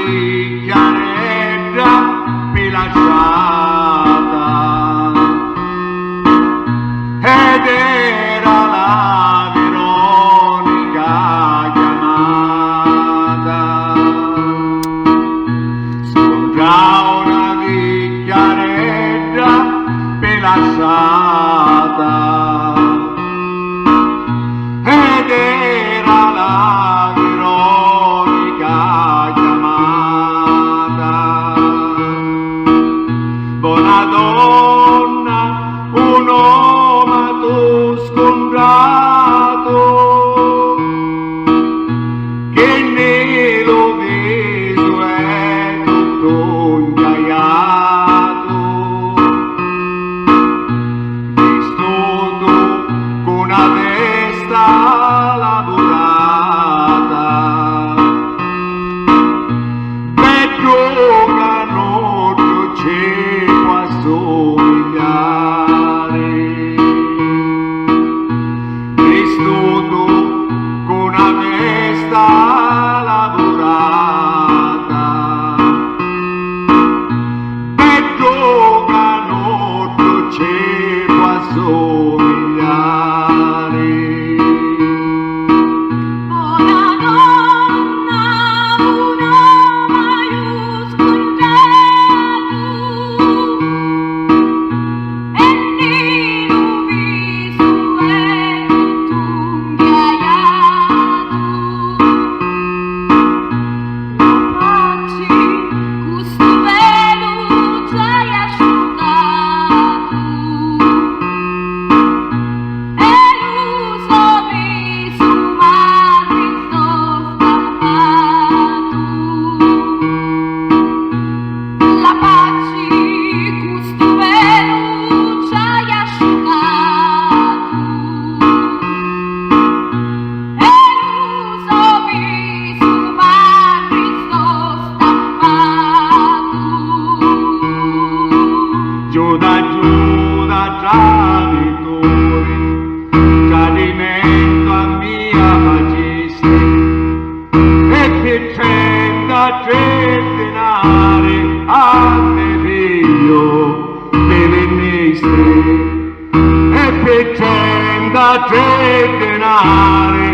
vigliareggia bilanciata ed era la Veronica chiamata. Scontra una vigliareggia bilanciata ed era la Veronica chiamata. Buona donna, un uomo tu scontrato, che nello viso è tutto ingagliato, vestito con una testa lavorata, bello canotto c'è qua somigliare, vestito con una testa lavorata, bello canotto c'è qua somigliare. Buona donna, un uomo scontrato, e nello viso è tutto ingagliato, lo facci questo velo già asciugato, e l'uso viso madre sto stappato, la facci questo velo già asciugato, e l'uso viso madre sto stappato. Giuda, traditori, tradimento a mia magiste, e piccenda tre denari a me figlio veniste, e piccenda tre denari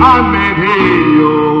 a me figlio